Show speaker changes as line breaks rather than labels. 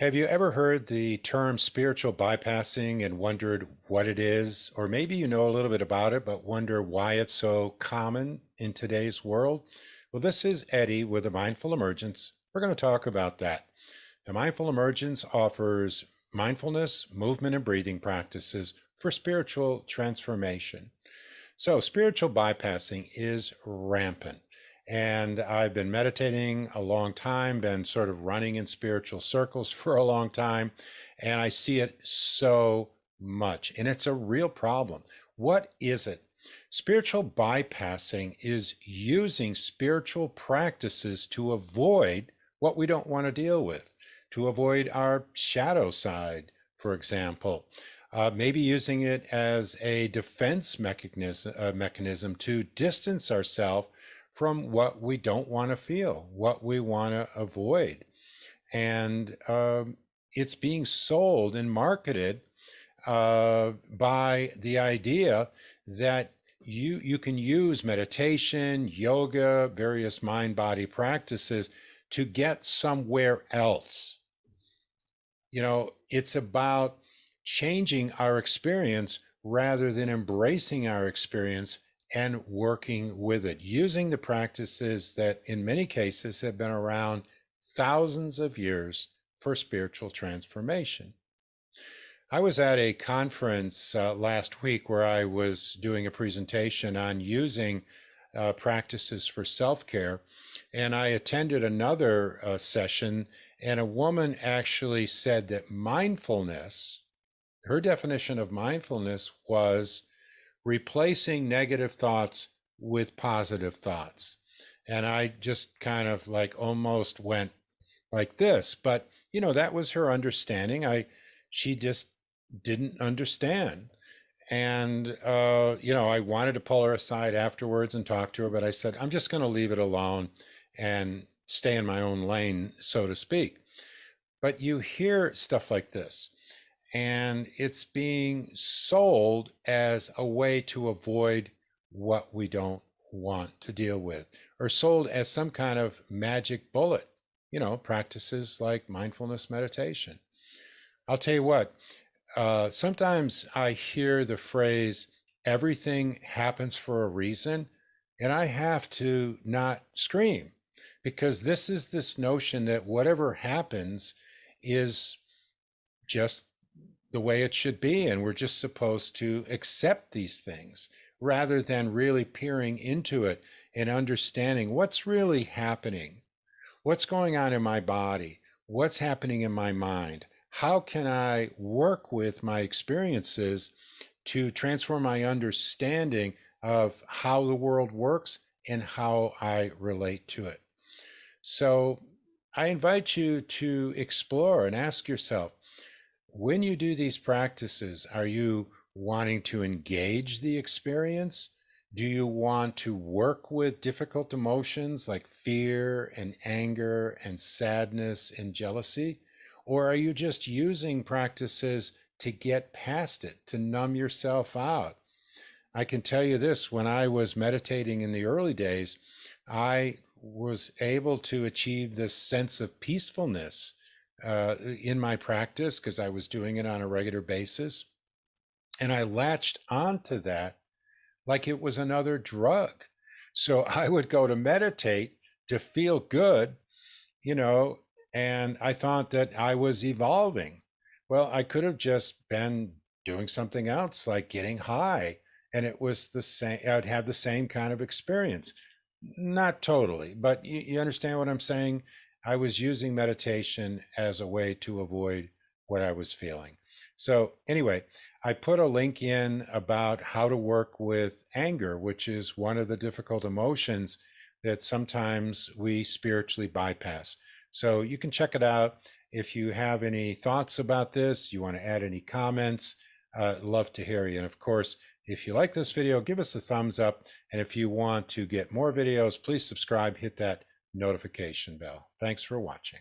Have you ever heard the term spiritual bypassing and wondered what it is? Or maybe you know a little bit about it, but wonder why it's so common in today's world? Well, this is Eddie with the Mindful Emergence. We're going to talk about that. The Mindful Emergence offers mindfulness, movement, and breathing practices for spiritual transformation. So, spiritual bypassing is rampant. And I've been meditating a long time, been sort of running in spiritual circles for a long time, and I see it so much. And it's a real problem. What is it? Spiritual bypassing is using spiritual practices to avoid what we don't want to deal with, to avoid our shadow side, for example. Maybe using it as a defense mechanism to distance ourselves from what we don't want to feel, what we want to avoid. And it's being sold and marketed by the idea that you can use meditation, yoga, various mind-body practices to get somewhere else. It's about changing our experience rather than embracing our experience and working with it, using the practices that in many cases have been around thousands of years for spiritual transformation. I was at a conference last week where I was doing a presentation on using practices for self-care, and I attended another session, and a woman actually said that mindfulness, her definition of mindfulness was replacing negative thoughts with positive thoughts. And I just kind of like almost went like this, but that was her understanding. She just didn't understand. And I wanted to pull her aside afterwards and talk to her, but I said, I'm just going to leave it alone and stay in my own lane, so to speak. But you hear stuff like this, and it's being sold as a way to avoid what we don't want to deal with, or sold as some kind of magic bullet, practices like mindfulness meditation. I'll tell you what, sometimes I hear the phrase, everything happens for a reason, and I have to not scream, because this notion that whatever happens is just the way it should be, and we're just supposed to accept these things rather than really peering into it and understanding what's really happening, what's going on in my body, what's happening in my mind. How can I work with my experiences to transform my understanding of how the world works and how I relate to it? So I invite you to explore and ask yourself, when you do these practices, are you wanting to engage the experience? Do you want to work with difficult emotions like fear and anger and sadness and jealousy? Or are you just using practices to get past it, to numb yourself out? I can tell you this, when I was meditating in the early days, I was able to achieve this sense of peacefulness in my practice because I was doing it on a regular basis. And I latched onto that like it was another drug. So I would go to meditate to feel good, you know, and I thought that I was evolving. Well, I could have just been doing something else like getting high, and it was the same, I'd have the same kind of experience. Not totally, but you understand what I'm saying? I was using meditation as a way to avoid what I was feeling. So, anyway, I put a link in about how to work with anger, which is one of the difficult emotions that sometimes we spiritually bypass. So, you can check it out. If you have any thoughts about this, you want to add any comments, love to hear you. And of course, if you like this video, give us a thumbs up. And if you want to get more videos, please subscribe, hit that notification bell. Thanks for watching.